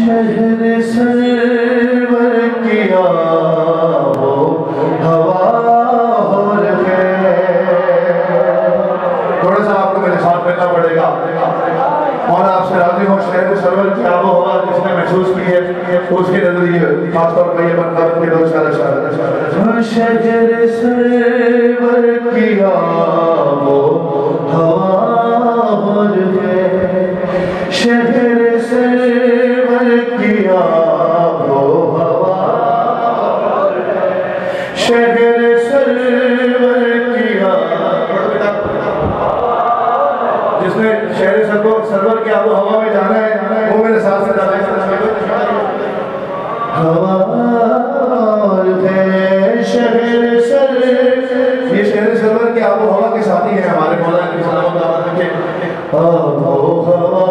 شہر سرور کیا وہ ہوا اور ہے. تھوڑا سا آپ کو میرے ساتھ ملنا پڑے گا. اور آپ سے راضی ہوں شہر سرور کی آب و ہوا جس نے محسوس کی ہے اس کے نظریے خاص طور پر یہ بنتا کے دو شہر شہر سرور کی آب و ہوا اور ہے. شہر سرور کی آب و ہوا اور ہے. شہر سرور کی جس نے شہر سرور کی آب و ہوا میں جانا ہے وہ میرے ساتھ سے جانا ہے. ہوا اور ہے شہر سرور. یہ شہر سرور کی آب و ہوا کے ساتھی ہیں ہمارے مولا کی سلام دعوت کے. آب و ہوا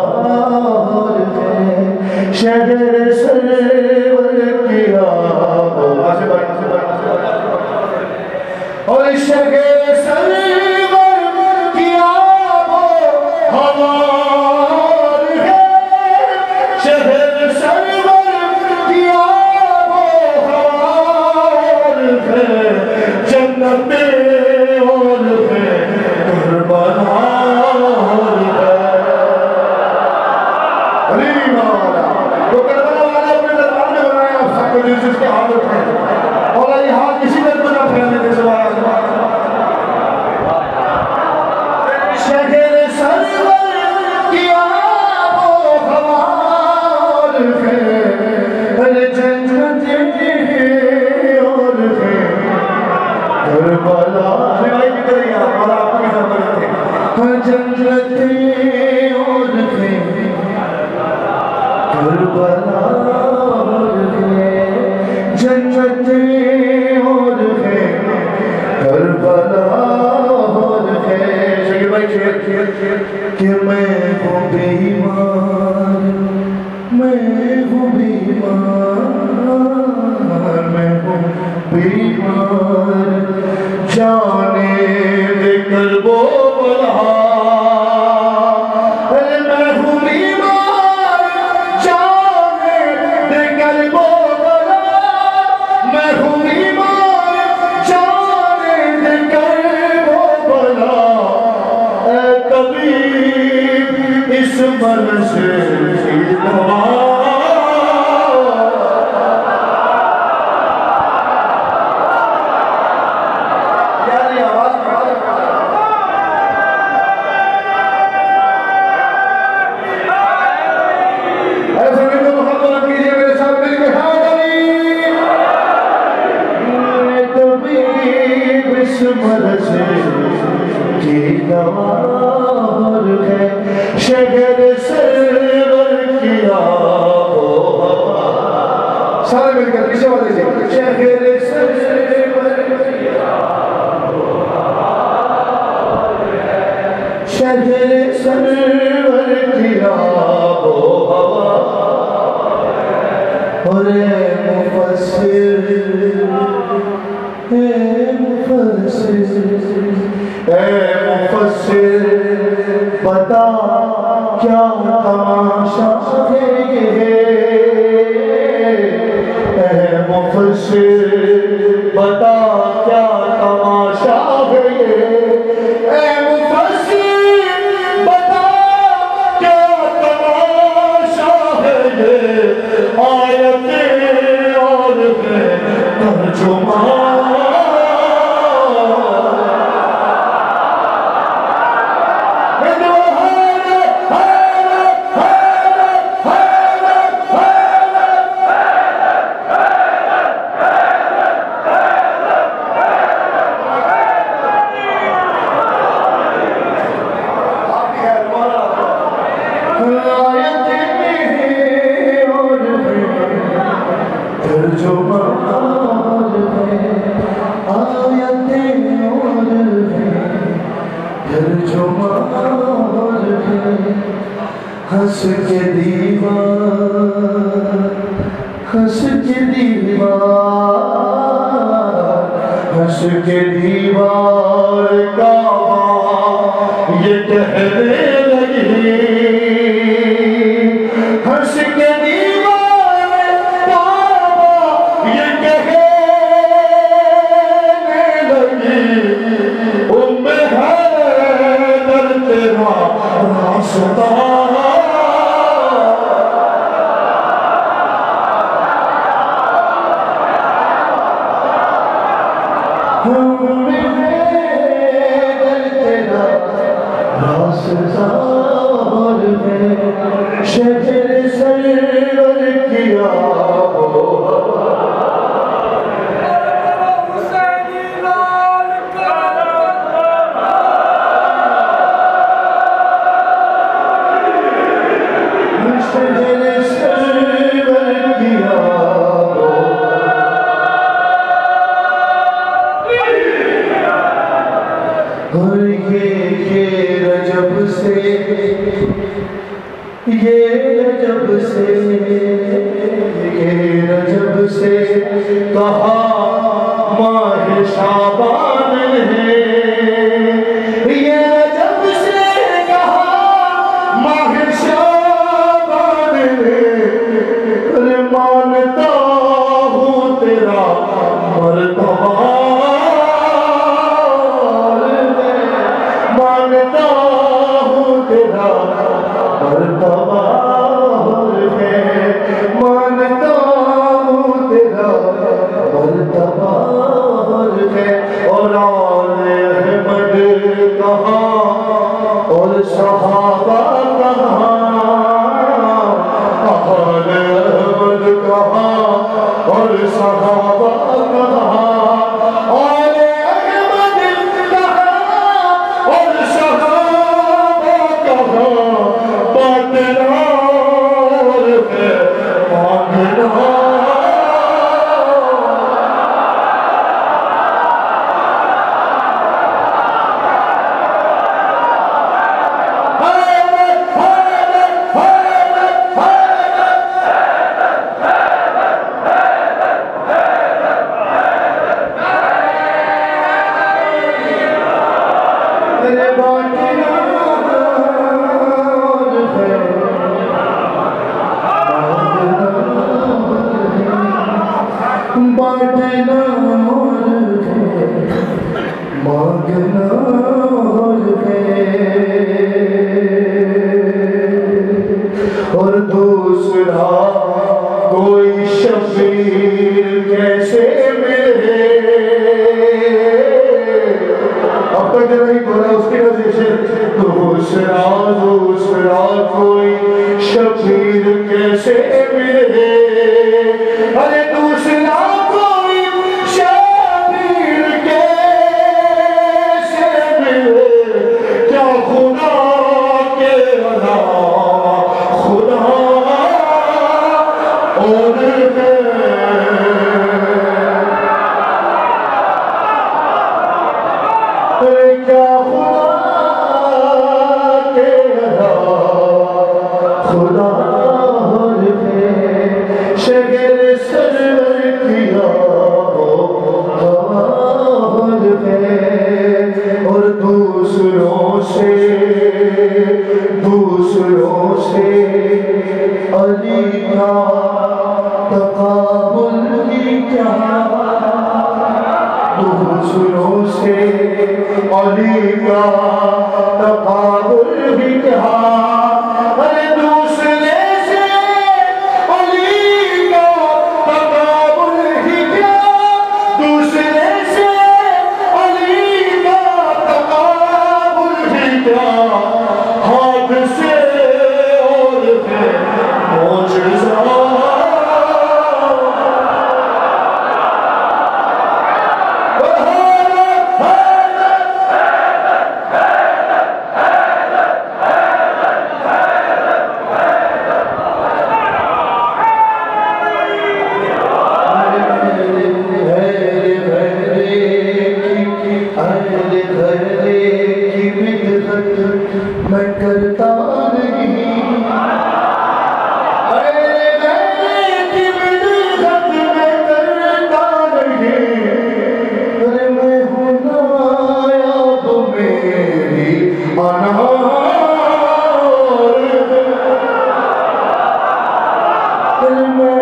اور ہے شہر سرور کی آب و ہوا اور شہر سرور کی آب و ہوا اور ہے. شہر سرور کی آب و ہوا اور ہے. جنت اور ہے کربلا اور ہے. علی مولا وہ کربلا والا اپنے دربار میں بنایا آپ سب کو جس کے حاضر ہیں. اور یہ ہاتھ کسی در پر نہ پھیلنے کے سوائے. شہر سرور کی آب و ہوا اور ہے. جنت اور ہے کربلا روایت بھی کریے اور آپ کی خبر ہے. جنت اور ہے کربلا اور ہے. جنت اور ہے کربلا اور ہے. شکیل بھائی کہ میں ہوں بیمار میں ہوں بیمار میں ہوں بیمار. جانے دے کر وہ بلا میں ہوں بیمار. جانے دے کر وہ بلا میں ہوں بیمار. جانے دے کر وہ بلا اے طبیب اس مرض کی دوا. مرض کی دوا اور ہے. شہر سرور کی آب و ہوا. سارے مل کر کسے والے سے شہر سرور کی آب و ہوا ہے. شہر سرور کی آب و ہوا اور مفسر اے مفسر بتا کیا تماشا ہے یہ. اے مفسر بتا کیا تماشا ہے یہ. اے مفسر بتا کیا تماشا ہے یہ. آیتیں اور ہے ترجمہ ہنس کے دیوار ہنس کے دیوار ہنس کے دیوار کعبہ یہ کہنے لگی. ہنس کے دیوار شہر سرور کیا رجب سے کہا ماہ شعبان ہے یہ رجب سے کہا ماہ شعبان ہے مانتا ہوں تیرا مرتبہ مانتا ہوں تیرا مرتبہ مانتا ہوں تیرا مرتبہ ہے اور آل احمد کہاں اور صحابہ کہاں آل احمد کہاں اور صحابہ کہاں آل احمد کہاں اور صحابہ کہاں اور دوسرا کوئی شبیر کیسے ملے اب تک جو نہیں بولا اس کی وجہ سے دوسرا کوئی شبیر کیسے ملے ارے دوسرا کوئی شبیر کیسے ملے کیا خدا کے علاوہ خدا اور کیا خدا کے علاوہ خدا اور شگر سرور کیا اور دوسروں سے علی کا تقابل ہی کیا دوسروں سے علی کا تقابل ہی کیا ارے دوسرے سے علی کا تقابل ہی کیا دوسرے سے علی کا تقابل ہی کیا ہاتھ سے اور معجزہ میں کرتا نہیں کی بدخت میں کرتا نہیں میں ہوں نایاب میری انہار میں